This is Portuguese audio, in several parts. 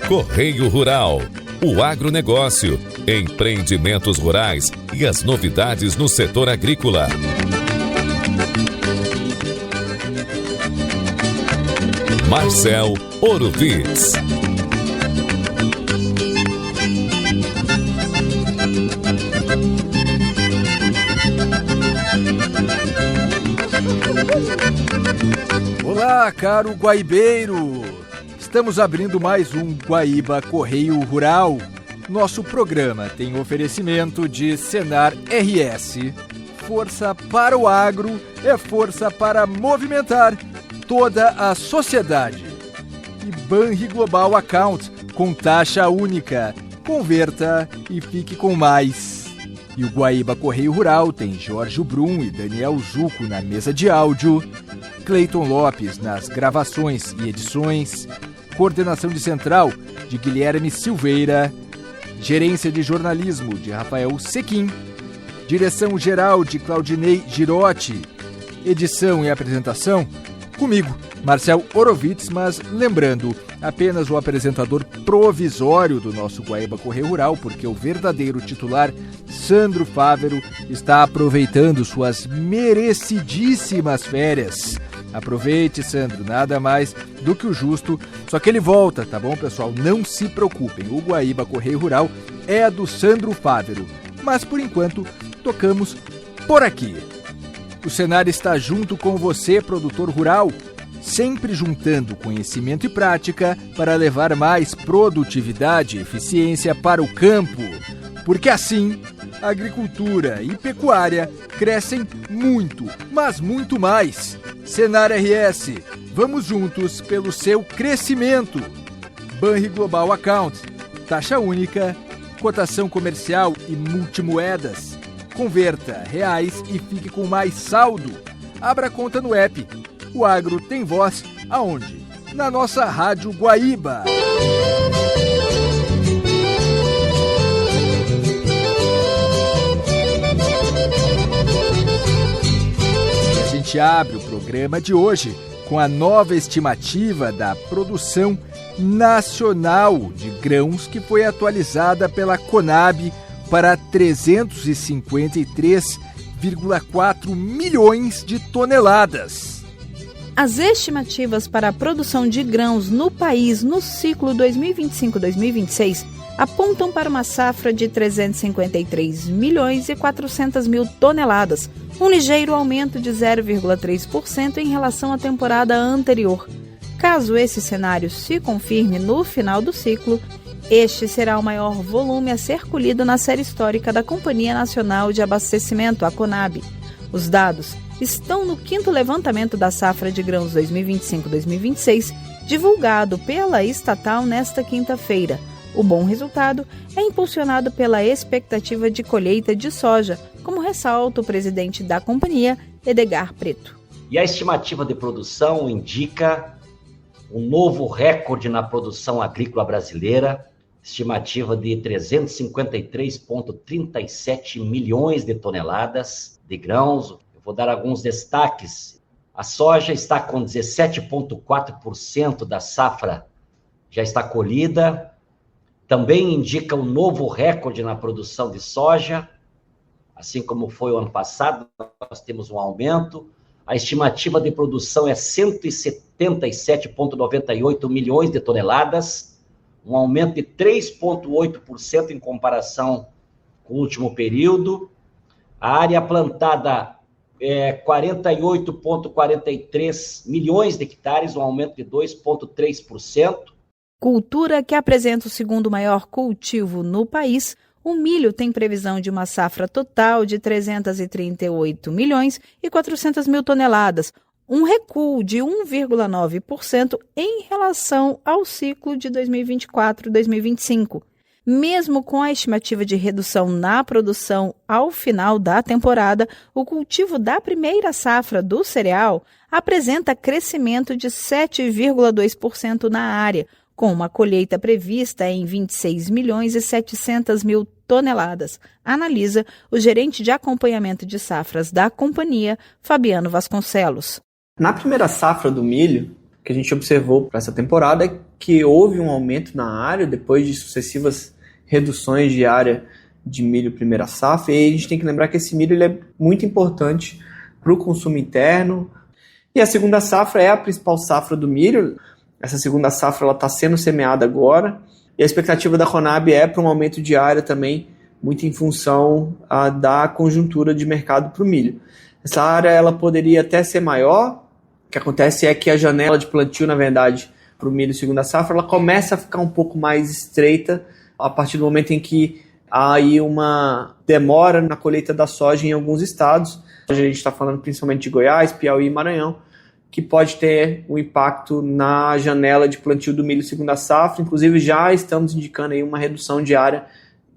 Correio Rural, o agronegócio, empreendimentos rurais e as novidades no setor agrícola. Marcel Orovitz. Olá, caro guaibeiro! Estamos abrindo mais um Guaíba Correio Rural. Nosso programa tem oferecimento de Senar RS. Força para o agro é força para movimentar toda a sociedade. E Banri Global Account com taxa única. Converta e fique com mais. E o Guaíba Correio Rural tem Jorge Brum e Daniel Zucco na mesa de áudio, Cleiton Lopes nas gravações e edições, coordenação de central de Guilherme Silveira, gerência de jornalismo de Rafael Sequim, direção geral de Claudinei Girotti, edição e apresentação comigo, Marcel Orovitz, mas lembrando, apenas o apresentador provisório do nosso Guaíba Correio Rural, porque o verdadeiro titular, Sandro Fávero, está aproveitando suas merecidíssimas férias. Aproveite, Sandro, nada mais do que o justo, só que ele volta, tá bom, pessoal? Não se preocupem, o Guaíba Correio Rural é do Sandro Fávero, mas por enquanto tocamos por aqui. O Senar está junto com você, produtor rural, sempre juntando conhecimento e prática para levar mais produtividade e eficiência para o campo. Porque assim, a agricultura e pecuária crescem muito, mas muito mais. Senar RS, vamos juntos pelo seu crescimento. Banri Global Account, taxa única, cotação comercial e multimoedas. Converta reais e fique com mais saldo. Abra conta no app. O agro tem voz aonde? Na nossa Rádio Guaíba. E a gente abre o programa de hoje com a nova estimativa da produção nacional de grãos que foi atualizada pela Conab para 353,4 milhões de toneladas. As estimativas para a produção de grãos no país no ciclo 2025-2026 apontam para uma safra de 353 milhões e 400 mil toneladas, um ligeiro aumento de 0,3% em relação à temporada anterior. Caso esse cenário se confirme no final do ciclo, este será o maior volume a ser colhido na série histórica da Companhia Nacional de Abastecimento, a Conab. Os dados estão no 5º levantamento da safra de grãos 2025-2026, divulgado pela estatal nesta quinta-feira. O bom resultado é impulsionado pela expectativa de colheita de soja, como ressalta o presidente da companhia, Edgar Preto. E a estimativa de produção indica um novo recorde na produção agrícola brasileira, estimativa de 353,37 milhões de toneladas de grãos. Eu vou dar alguns destaques. A soja está com 17,4% da safra já está colhida. Também indica um novo recorde na produção de soja, assim como foi o ano passado, nós temos um aumento. A estimativa de produção é 177,98 milhões de toneladas, um aumento de 3,8% em comparação com o último período. A área plantada é 48,43 milhões de hectares, um aumento de 2,3%. Cultura que apresenta o segundo maior cultivo no país, o milho tem previsão de uma safra total de 338 milhões e 400 mil toneladas, um recuo de 1,9% em relação ao ciclo de 2024-2025. Mesmo com a estimativa de redução na produção ao final da temporada, o cultivo da primeira safra do cereal apresenta crescimento de 7,2% na área, com uma colheita prevista em 26 milhões e 700 mil toneladas, analisa o gerente de acompanhamento de safras da companhia, Fabiano Vasconcelos. Na primeira safra do milho, o que a gente observou para essa temporada é que houve um aumento na área depois de sucessivas reduções de área de milho primeira safra, e aí a gente tem que lembrar que esse milho ele é muito importante para o consumo interno. E a segunda safra é a principal safra do milho. Essa segunda safra está sendo semeada agora, e a expectativa da Conab é para um aumento de área também, muito em função da conjuntura de mercado para o milho. Essa área ela poderia até ser maior. O que acontece é que a janela de plantio, na verdade, para o milho segunda safra, ela começa a ficar um pouco mais estreita a partir do momento em que há aí uma demora na colheita da soja em alguns estados. A gente está falando principalmente de Goiás, Piauí e Maranhão, que pode ter um impacto na janela de plantio do milho segunda safra. Inclusive, já estamos indicando aí uma redução de área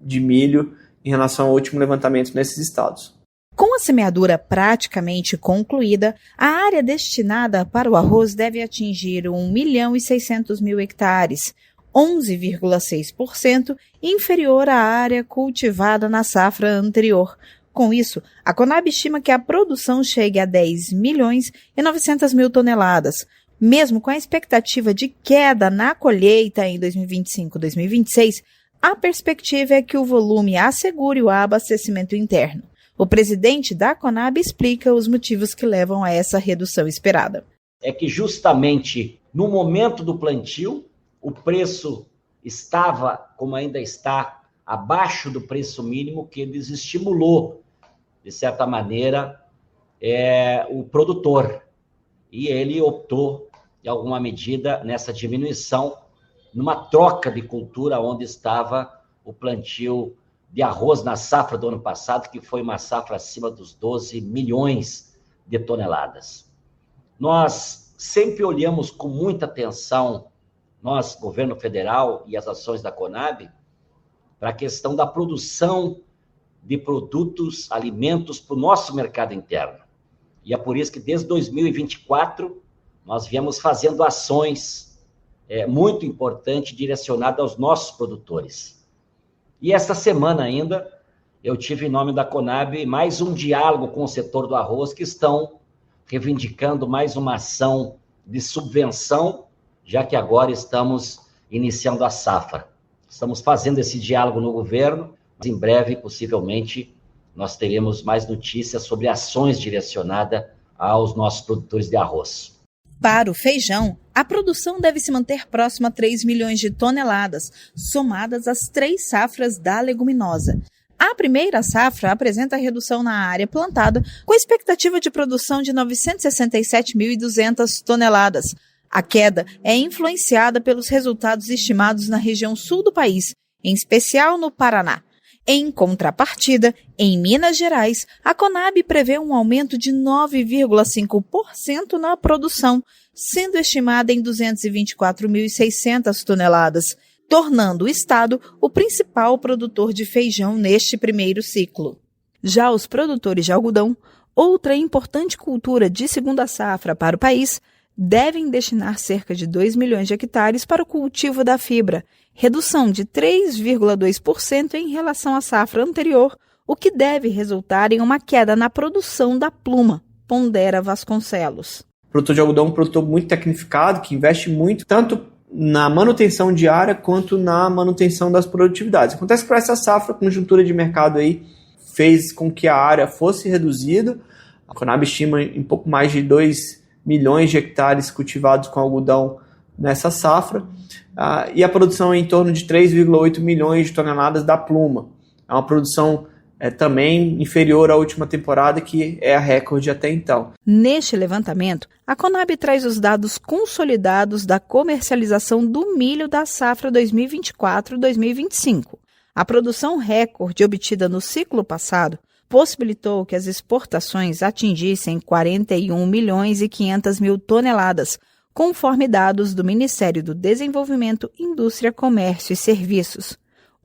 de milho em relação ao último levantamento nesses estados. Com a semeadura praticamente concluída, a área destinada para o arroz deve atingir 1.600.000 hectares, 11,6% inferior à área cultivada na safra anterior. Com isso, a Conab estima que a produção chegue a 10.900.000 toneladas. Mesmo com a expectativa de queda na colheita em 2025-2026, a perspectiva é que o volume assegure o abastecimento interno. O presidente da Conab explica os motivos que levam a essa redução esperada. É que justamente no momento do plantio, o preço estava, como ainda está, abaixo do preço mínimo que desestimulou, de certa maneira, o produtor. E ele optou, em alguma medida, nessa diminuição, numa troca de cultura onde estava o plantio de arroz na safra do ano passado, que foi uma safra acima dos 12 milhões de toneladas. Nós sempre olhamos com muita atenção, nós, governo federal e as ações da Conab, para a questão da produção de produtos, alimentos para o nosso mercado interno. E é por isso que desde 2024 nós viemos fazendo ações muito importantes direcionadas aos nossos produtores. E esta semana ainda eu tive em nome da Conab mais um diálogo com o setor do arroz que estão reivindicando mais uma ação de subvenção, já que agora estamos iniciando a safra. Estamos fazendo esse diálogo no governo. Em breve, possivelmente, nós teremos mais notícias sobre ações direcionadas aos nossos produtores de arroz. Para o feijão, a produção deve se manter próxima a 3 milhões de toneladas, somadas às 3 safras da leguminosa. A primeira safra apresenta redução na área plantada, com expectativa de produção de 967.200 toneladas. A queda é influenciada pelos resultados estimados na região sul do país, em especial no Paraná. Em contrapartida, em Minas Gerais, a Conab prevê um aumento de 9,5% na produção, sendo estimada em 224.600 toneladas, tornando o estado o principal produtor de feijão neste primeiro ciclo. Já os produtores de algodão, outra importante cultura de segunda safra para o país, devem destinar cerca de 2 milhões de hectares para o cultivo da fibra, redução de 3,2% em relação à safra anterior, o que deve resultar em uma queda na produção da pluma, pondera Vasconcelos. O produtor de algodão é um produtor muito tecnificado, que investe muito, tanto na manutenção de área quanto na manutenção das produtividades. Acontece que para essa safra, a conjuntura de mercado aí fez com que a área fosse reduzida. A Conab estima em pouco mais de 2 milhões de hectares cultivados com algodão nessa safra, e a produção é em torno de 3,8 milhões de toneladas da pluma. É uma produção também inferior à última temporada, que é a recorde até então. Neste levantamento, a Conab traz os dados consolidados da comercialização do milho da safra 2024-2025. A produção recorde obtida no ciclo passado possibilitou que as exportações atingissem 41.500.000 toneladas, conforme dados do Ministério do Desenvolvimento, Indústria, Comércio e Serviços.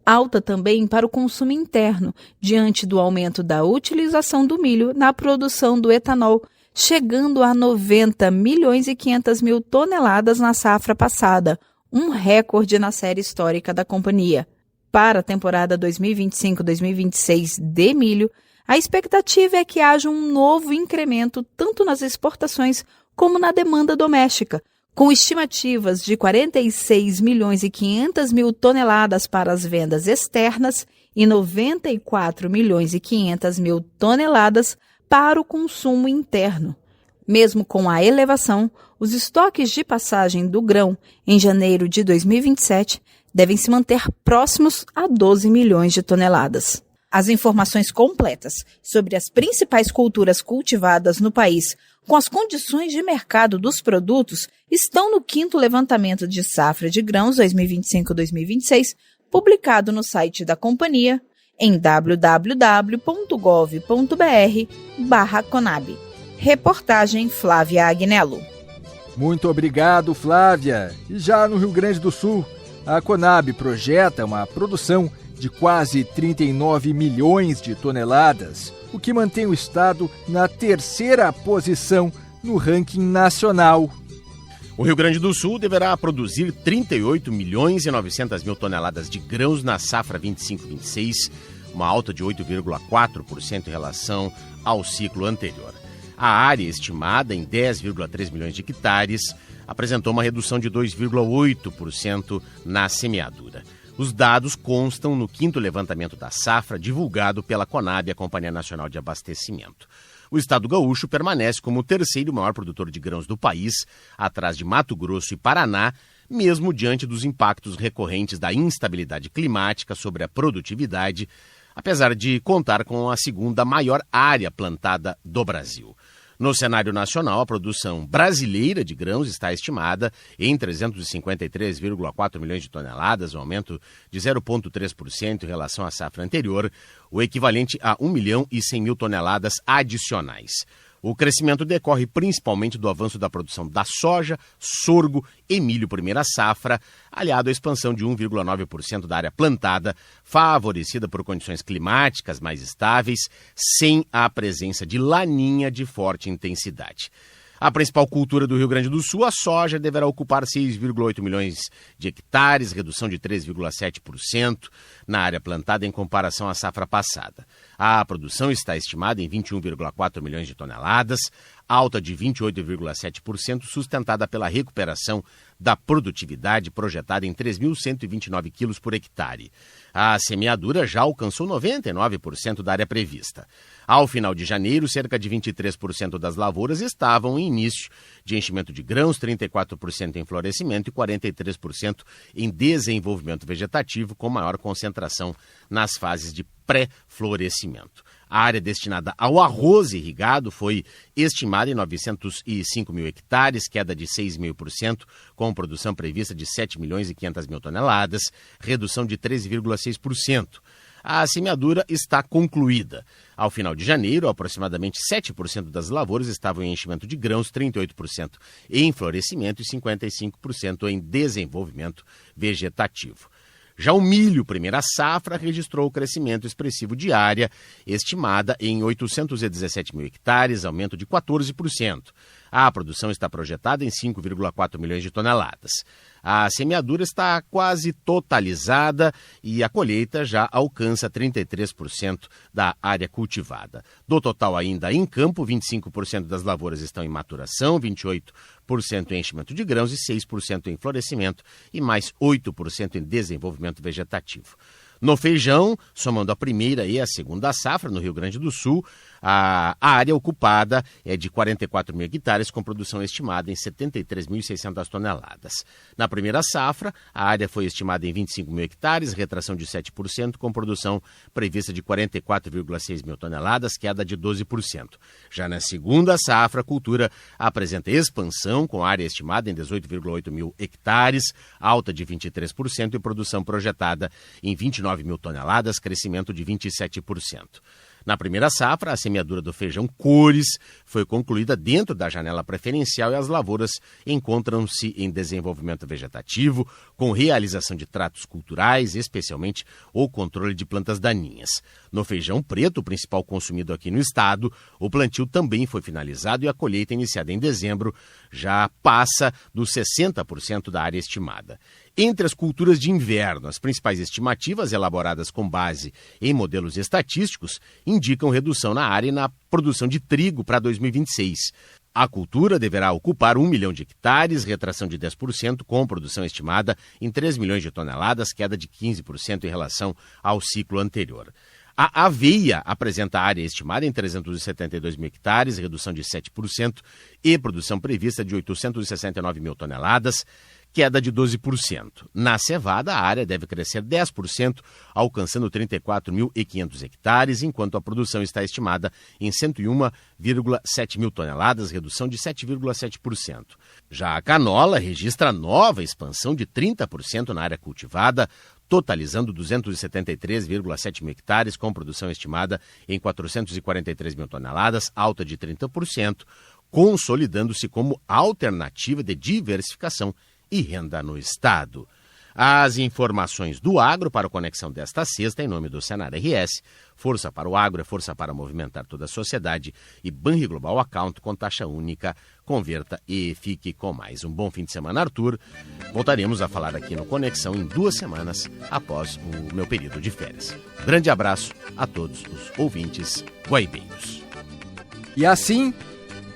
Alta também para o consumo interno, diante do aumento da utilização do milho na produção do etanol, chegando a 90.500.000 toneladas na safra passada, um recorde na série histórica da companhia. Para a temporada 2025-2026 de milho, a expectativa é que haja um novo incremento tanto nas exportações como na demanda doméstica, com estimativas de 46 milhões e 500 mil toneladas para as vendas externas e 94 milhões e 500 mil toneladas para o consumo interno. Mesmo com a elevação, os estoques de passagem do grão em janeiro de 2027 devem se manter próximos a 12 milhões de toneladas. As informações completas sobre as principais culturas cultivadas no país, com as condições de mercado dos produtos, estão no 5º Levantamento de Safra de Grãos 2025-2026, publicado no site da companhia em www.gov.br/Conab. Reportagem Flávia Agnello. Muito obrigado, Flávia. E já no Rio Grande do Sul, a Conab projeta uma produção de quase 39 milhões de toneladas, o que mantém o estado na 3ª posição no ranking nacional. O Rio Grande do Sul deverá produzir 38 milhões e 900 mil toneladas de grãos na safra 25-26, uma alta de 8,4% em relação ao ciclo anterior. A área, estimada em 10,3 milhões de hectares, apresentou uma redução de 2,8% na semeadura. Os dados constam no 5º Levantamento da Safra, divulgado pela Conab, a Companhia Nacional de Abastecimento. O estado gaúcho permanece como o 3º maior produtor de grãos do país, atrás de Mato Grosso e Paraná, mesmo diante dos impactos recorrentes da instabilidade climática sobre a produtividade, apesar de contar com a 2ª maior área plantada do Brasil. No cenário nacional, a produção brasileira de grãos está estimada em 353,4 milhões de toneladas, um aumento de 0,3% em relação à safra anterior, o equivalente a 1 milhão e 100 mil toneladas adicionais. O crescimento decorre principalmente do avanço da produção da soja, sorgo e milho primeira safra, aliado à expansão de 1,9% da área plantada, favorecida por condições climáticas mais estáveis, sem a presença de laninha de forte intensidade. A principal cultura do Rio Grande do Sul, a soja, deverá ocupar 6,8 milhões de hectares, redução de 3,7% na área plantada em comparação à safra passada. A produção está estimada em 21,4 milhões de toneladas, alta de 28,7%, sustentada pela recuperação da produtividade projetada em 3.129 quilos por hectare. A semeadura já alcançou 99% da área prevista. Ao final de janeiro, cerca de 23% das lavouras estavam em início de enchimento de grãos, 34% em florescimento e 43% em desenvolvimento vegetativo, com maior concentração nas fases de pré-florescimento. A área destinada ao arroz irrigado foi estimada em 905 mil hectares, queda de 6,5%, com produção prevista de 7 milhões e 500 mil toneladas, redução de 13,6%. A semeadura está concluída. Ao final de janeiro, aproximadamente 7% das lavouras estavam em enchimento de grãos, 38% em florescimento e 55% em desenvolvimento vegetativo. Já o milho primeira safra registrou crescimento expressivo de área, estimada em 817 mil hectares, aumento de 14%. A produção está projetada em 5,4 milhões de toneladas. A semeadura está quase totalizada e a colheita já alcança 33% da área cultivada. Do total ainda em campo, 25% das lavouras estão em maturação, 28% em enchimento de grãos e 6% em florescimento e mais 8% em desenvolvimento vegetativo. No feijão, somando a primeira e a segunda safra no Rio Grande do Sul, a área ocupada é de 44 mil hectares, com produção estimada em 73.600 toneladas. Na primeira safra, a área foi estimada em 25 mil hectares, retração de 7%, com produção prevista de 44,6 mil toneladas, queda de 12%. Já na segunda safra, a cultura apresenta expansão, com área estimada em 18,8 mil hectares, alta de 23% e produção projetada em 29 mil toneladas, crescimento de 27%. Na primeira safra, a semeadura do feijão cores foi concluída dentro da janela preferencial e as lavouras encontram-se em desenvolvimento vegetativo, com realização de tratos culturais, especialmente o controle de plantas daninhas. No feijão preto, o principal consumido aqui no estado, o plantio também foi finalizado e a colheita iniciada em dezembro já passa dos 60% da área estimada. Entre as culturas de inverno, as principais estimativas elaboradas com base em modelos estatísticos indicam redução na área e na produção de trigo para 2026. A cultura deverá ocupar 1 milhão de hectares, retração de 10%, com produção estimada em 3 milhões de toneladas, queda de 15% em relação ao ciclo anterior. A aveia apresenta área estimada em 372 mil hectares, redução de 7%, e produção prevista de 869 mil toneladas, queda de 12%. Na cevada, a área deve crescer 10%, alcançando 34.500 hectares, enquanto a produção está estimada em 101,7 mil toneladas, redução de 7,7%. Já a canola registra nova expansão de 30% na área cultivada, totalizando 273,7 mil hectares, com produção estimada em 443 mil toneladas, alta de 30%, consolidando-se como alternativa de diversificação e renda no Estado. As informações do agro para a conexão desta sexta, em nome do Senar RS, Força para o Agro é força para movimentar toda a sociedade, e Banri Global Account com taxa única. Converta e fique com mais. Um bom fim de semana, Arthur. Voltaremos a falar aqui no Conexão em 2 semanas, após o meu período de férias. Grande abraço a todos os ouvintes guaibeiros. E assim,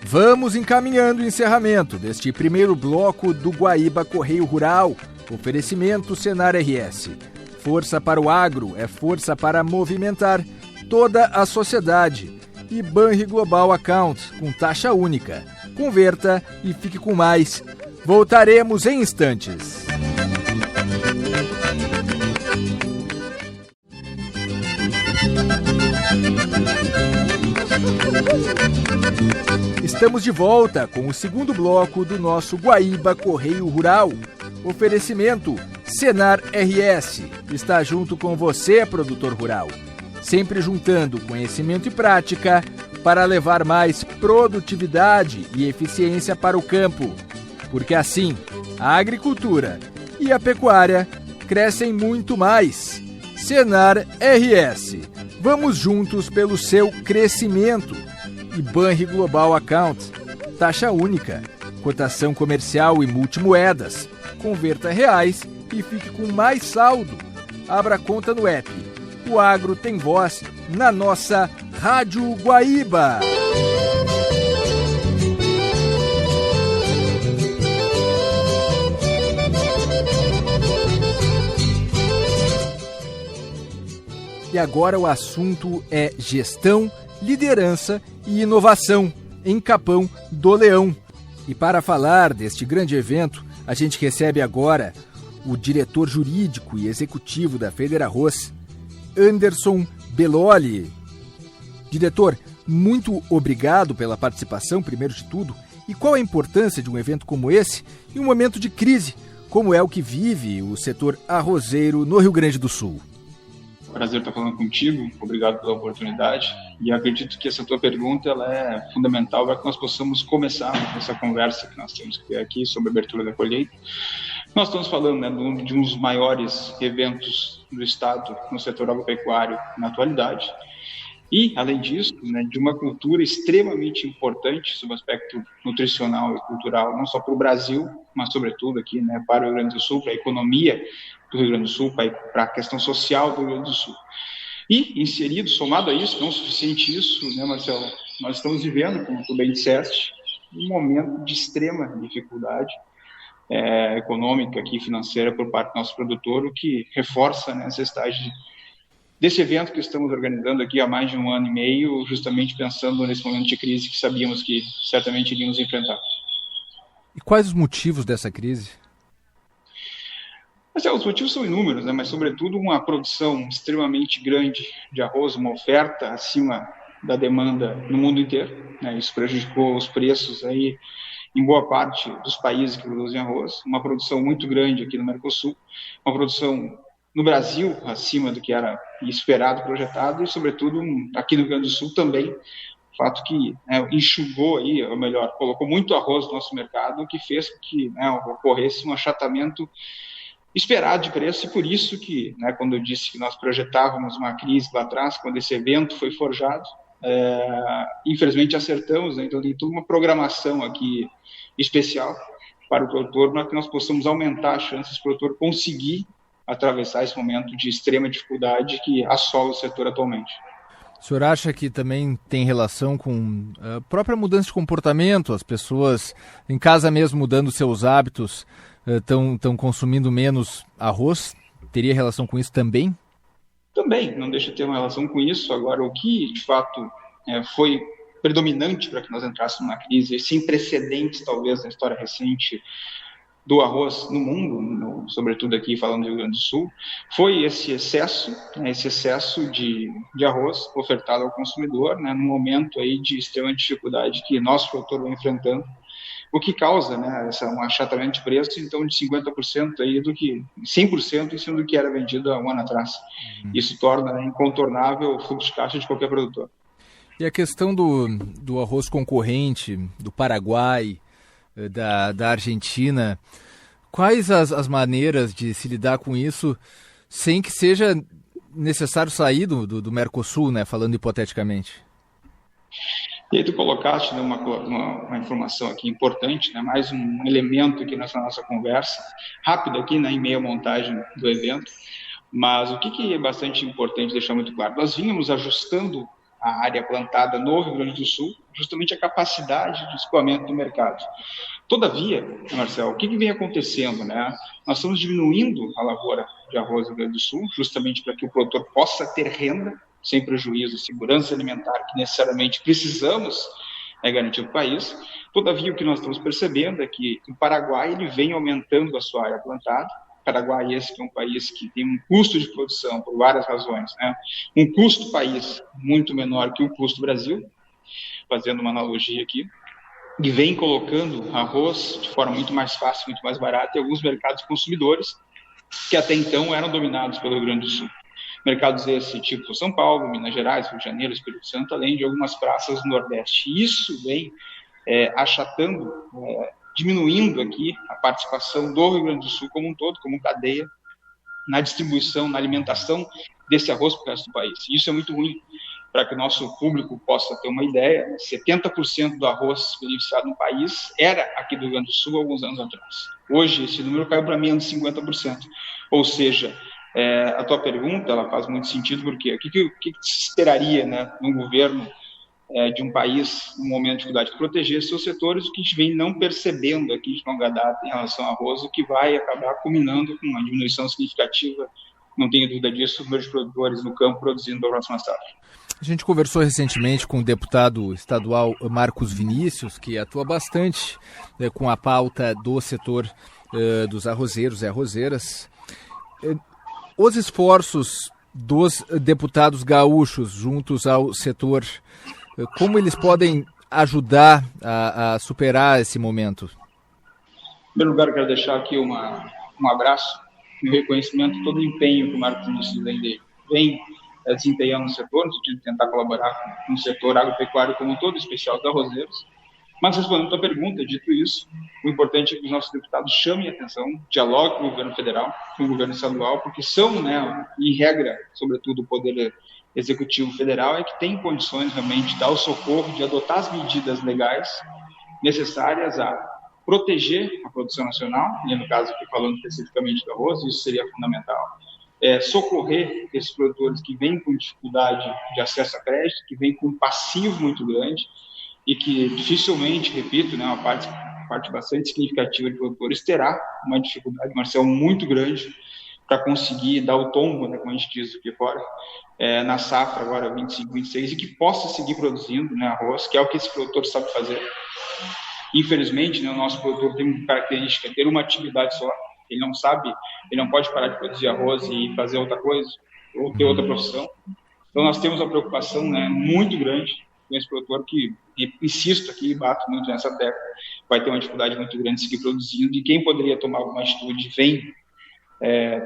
vamos encaminhando o encerramento deste primeiro bloco do Guaíba Correio Rural. Oferecimento Senar RS. Força para o agro é força para movimentar toda a sociedade. E Banri Global Account com taxa única. Converta e fique com mais. Voltaremos em instantes. Estamos de volta com o segundo bloco do nosso Guaíba Correio Rural. Oferecimento Senar RS. Está junto com você, produtor rural. Sempre juntando conhecimento e prática para levar mais produtividade e eficiência para o campo. Porque assim, a agricultura e a pecuária crescem muito mais. Senar RS. Vamos juntos pelo seu crescimento. E Banri Global Account. Taxa única. Cotação comercial e multimoedas. Converta reais e fique com mais saldo. Abra conta no app. O agro tem voz na nossa Rádio Guaíba. E agora o assunto é gestão, liderança e inovação em Capão do Leão. E para falar deste grande evento, a gente recebe agora o diretor jurídico e executivo da Federarroz, Anderson Belloli. Diretor, muito obrigado pela participação, primeiro de tudo. E qual a importância de um evento como esse em um momento de crise, como é o que vive o setor arrozeiro no Rio Grande do Sul? Prazer estar falando contigo, obrigado pela oportunidade. E acredito que essa tua pergunta ela é fundamental para que nós possamos começar essa conversa que nós temos que ter aqui sobre a abertura da colheita. Nós estamos falando de um dos maiores eventos do Estado no setor agropecuário na atualidade. E, além disso, de uma cultura extremamente importante sob o aspecto nutricional e cultural, não só para o Brasil, mas sobretudo aqui para o Rio Grande do Sul, para a economia do Rio Grande do Sul, para a questão social do Rio Grande do Sul. E, inserido, somado a isso, não suficiente isso, Marcelo, nós estamos vivendo, como tu bem disseste, um momento de extrema dificuldade econômica e financeira por parte do nosso produtor, o que reforça a necessidade desse evento que estamos organizando aqui há mais de 1 ano e meio, justamente pensando nesse momento de crise que sabíamos que certamente iríamos enfrentar. E quais os motivos dessa crise? Os motivos são inúmeros, mas sobretudo uma produção extremamente grande de arroz, uma oferta acima da demanda no mundo inteiro. Isso prejudicou os preços aí em boa parte dos países que produzem arroz. Uma produção muito grande aqui no Mercosul, uma produção no Brasil acima do que era esperado, projetado, e sobretudo aqui no Rio Grande do Sul também, o fato que enxugou aí, ou melhor, colocou muito arroz no nosso mercado, o que fez com que ocorresse um achatamento esperado de preço, e por isso que, quando eu disse que nós projetávamos uma crise lá atrás, quando esse evento foi forjado, infelizmente acertamos, então tem toda uma programação aqui especial para o produtor, para que nós possamos aumentar as chances do produtor conseguir atravessar esse momento de extrema dificuldade que assola o setor atualmente. O senhor acha que também tem relação com a própria mudança de comportamento? As pessoas em casa mesmo mudando seus hábitos, estão consumindo menos arroz? Teria relação com isso também? Também, não deixa de ter uma relação com isso. Agora, o que de fato foi predominante para que nós entrássemos numa crise sem precedentes, talvez, na história recente do arroz no mundo, sobretudo aqui falando do Rio Grande do Sul, foi esse excesso de arroz ofertado ao consumidor, né, num momento aí de extrema dificuldade que nosso produtor vem enfrentando, o que causa, né, um achatamento de preço, então, de 50% aí do que 100% em cima do que era vendido há um ano atrás. Isso torna incontornável o fluxo de caixa de qualquer produtor. E a questão do arroz concorrente, do Paraguai, da Argentina, quais as maneiras de se lidar com isso sem que seja necessário sair do Mercosul, né, falando hipoteticamente? E aí tu colocaste, né, uma informação aqui importante, né, mais um elemento aqui nessa nossa conversa, rápido aqui, né, em meio à montagem do evento, mas o que é bastante importante deixar muito claro, nós vínhamos ajustando a área plantada no Rio Grande do Sul, justamente a capacidade de escoamento do mercado. Todavia, Marcelo, o que vem acontecendo, né? Nós estamos diminuindo a lavoura de arroz no Rio Grande do Sul, justamente para que o produtor possa ter renda, sem prejuízo, segurança alimentar, que necessariamente precisamos garantir para o país. Todavia, o que nós estamos percebendo é que o Paraguai ele vem aumentando a sua área plantada. Paraguai, esse que é um país que tem um custo de produção por várias razões, né? Um custo país muito menor que o custo Brasil, fazendo uma analogia aqui, e vem colocando arroz de forma muito mais fácil, muito mais barata em alguns mercados consumidores que até então eram dominados pelo Rio Grande do Sul. Mercados esse tipo São Paulo, Minas Gerais, Rio de Janeiro, Espírito Santo, além de algumas praças do Nordeste. E isso vem achatando, diminuindo aqui a participação do Rio Grande do Sul como um todo, como cadeia, na distribuição, na alimentação desse arroz para o resto do país. E isso é muito ruim. Para que o nosso público possa ter uma ideia, 70% do arroz beneficiado no país era aqui do Rio Grande do Sul há alguns anos atrás. Hoje, esse número caiu para menos de 50%. Ou seja, a tua pergunta ela faz muito sentido, porque o que se esperaria, né, num governo de um país, num momento de dificuldade, proteger seus setores, o que a gente vem não percebendo aqui de longa data em relação ao arroz, o que vai acabar culminando com uma diminuição significativa, não tenho dúvida disso, do número de produtores no campo produzindo a próxima safra. A gente conversou recentemente com o deputado estadual Marcos Vinícius, que atua bastante com a pauta do setor dos arrozeiros e arrozeiras. Os esforços dos deputados gaúchos juntos ao setor, como eles podem ajudar a superar esse momento? Em primeiro lugar, eu quero deixar aqui um abraço, um reconhecimento, todo o empenho que o Marcos Vinícius vem desempenhando no setor, no sentido de tentar colaborar com o setor agropecuário como um todo, em especial os arrozeiros. Mas, respondendo a tua pergunta, dito isso, o importante é que os nossos deputados chamem a atenção, dialoguem com o governo federal, com o governo estadual, porque são, né, em regra, sobretudo o Poder Executivo Federal, é que tem condições realmente de dar o socorro, de adotar as medidas legais necessárias a proteger a produção nacional, e no caso aqui falando especificamente do arroz, isso seria fundamental. Socorrer esses produtores que vêm com dificuldade de acesso a crédito, que vêm com um passivo muito grande e que dificilmente, repito, né, uma parte bastante significativa de produtores terá uma dificuldade, Marcelo, muito grande para conseguir dar o tombo, né, como a gente diz aqui fora, na safra agora 25, 26, e que possa seguir produzindo, né, arroz, que é o que esse produtor sabe fazer. Infelizmente, né, o nosso produtor tem uma característica, ter uma atividade só. Ele não sabe, ele não pode parar de produzir arroz e fazer outra coisa, ou ter outra profissão. Então, nós temos uma preocupação, né, muito grande com esse produtor que, insisto aqui, bato muito nessa tecla, vai ter uma dificuldade muito grande de seguir produzindo, e quem poderia tomar alguma atitude vem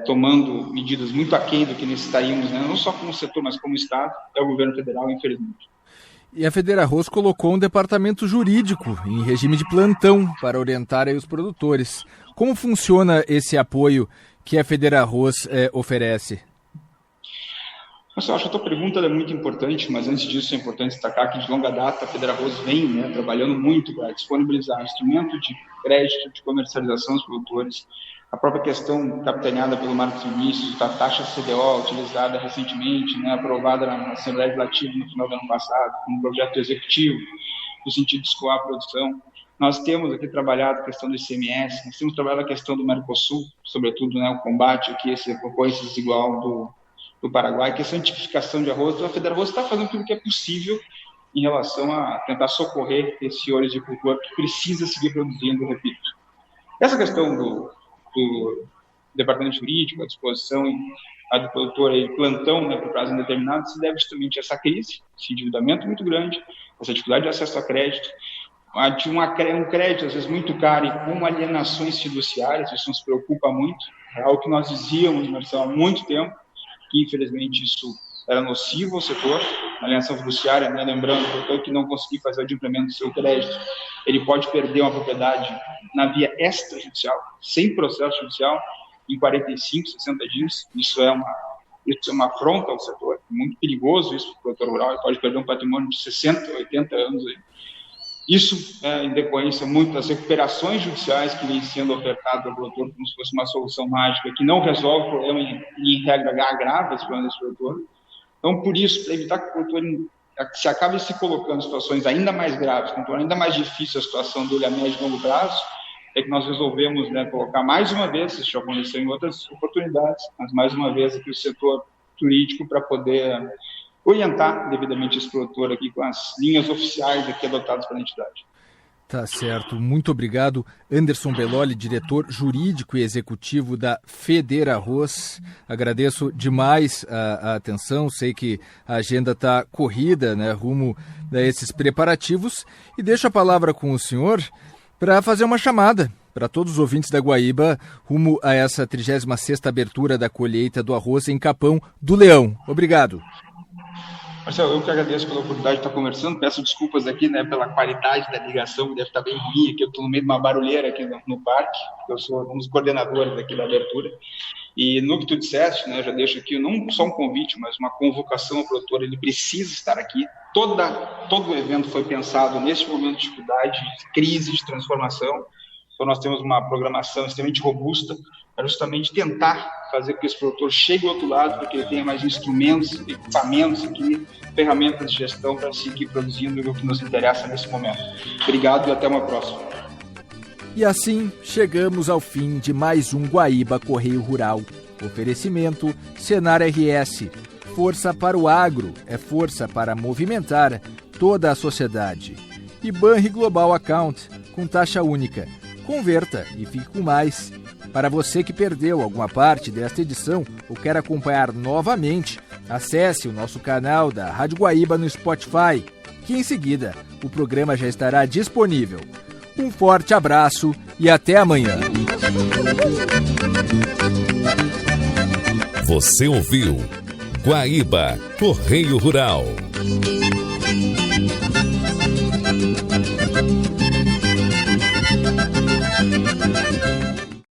tomando medidas muito aquém do que necessitaríamos, né, não só como setor, mas como Estado, é o governo federal, infelizmente. E a Federarroz colocou um departamento jurídico em regime de plantão para orientar aí os produtores. Como funciona esse apoio que a Federarroz oferece? Nossa, eu acho que a tua pergunta é muito importante, mas antes disso é importante destacar que de longa data a FEDERARROZ vem trabalhando muito para disponibilizar instrumento de crédito, de comercialização dos produtores, a própria questão capitaneada pelo Marcos Vinícius, da taxa CDO utilizada recentemente, aprovada na Assembleia Legislativa no final do ano passado, como projeto executivo, no sentido de escoar a produção. Nós temos aqui trabalhado a questão do ICMS, nós temos trabalhado a questão do Mercosul, sobretudo o combate aqui a essa concorrência desigual do Paraguai, que é a santificação de arroz. Então, a FEDERARROZ está fazendo tudo o que é possível em relação a tentar socorrer esse senhor agricultor que precisa seguir produzindo, repito. Essa questão do departamento jurídico, a disposição do produtor de plantão por prazo indeterminado, se deve justamente a essa crise, esse endividamento muito grande, essa dificuldade de acesso a crédito, de um crédito, às vezes, muito caro e com alienações fiduciárias. Isso nos preocupa muito, é algo que nós dizíamos, Marcelo, há muito tempo, que infelizmente isso era nocivo ao setor. A alienação fiduciária, lembrando, o produtor que não conseguir fazer o adimplemento do seu crédito, ele pode perder uma propriedade na via extrajudicial, sem processo judicial, em 45, 60 dias. Isso é uma afronta ao setor, muito perigoso isso para o produtor rural, ele pode perder um patrimônio de 60, 80 anos aí. Isso é em decorrência muito das recuperações judiciais que vêm sendo ofertadas ao produtor como se fosse uma solução mágica que não resolve o problema e, em regra, agrava esse problema desse produtor. Então, por isso, para evitar que o produtor se acabe se colocando em situações ainda mais graves, com ainda mais difícil a situação dele a médio e longo prazo, é que nós resolvemos colocar mais uma vez, isso já aconteceu em outras oportunidades, mas mais uma vez aqui o setor jurídico para poder orientar devidamente esse produtor aqui com as linhas oficiais aqui adotadas pela entidade. Tá certo, muito obrigado. Anderson Belloli, diretor jurídico e executivo da FEDERARROZ. Agradeço demais a atenção, sei que a agenda está corrida, rumo a esses preparativos, e deixo a palavra com o senhor para fazer uma chamada para todos os ouvintes da Guaíba rumo a essa 36ª abertura da colheita do arroz em Capão do Leão. Obrigado. Marcelo, eu que agradeço pela oportunidade de estar conversando, peço desculpas aqui pela qualidade da ligação, que deve estar bem ruim aqui, eu estou no meio de uma barulheira aqui no parque, eu sou um dos coordenadores aqui da abertura, e no que tu disseste, já deixo aqui não só um convite, mas uma convocação ao produtor, ele precisa estar aqui, todo o evento foi pensado nesse momento de dificuldade, de crise, de transformação, então nós temos uma programação extremamente robusta, para justamente tentar fazer com que esse produtor chegue ao outro lado, para que ele tenha mais instrumentos, equipamentos aqui, ferramentas de gestão para seguir produzindo o que nos interessa nesse momento. Obrigado e até uma próxima. E assim chegamos ao fim de mais um Guaíba Correio Rural. Oferecimento Senar RS. Força para o agro é força para movimentar toda a sociedade. E Banri Global Account, com taxa única. Converta e fique com mais. Para você que perdeu alguma parte desta edição ou quer acompanhar novamente, acesse o nosso canal da Rádio Guaíba no Spotify, que em seguida o programa já estará disponível. Um forte abraço e até amanhã. Você ouviu Guaíba Correio Rural.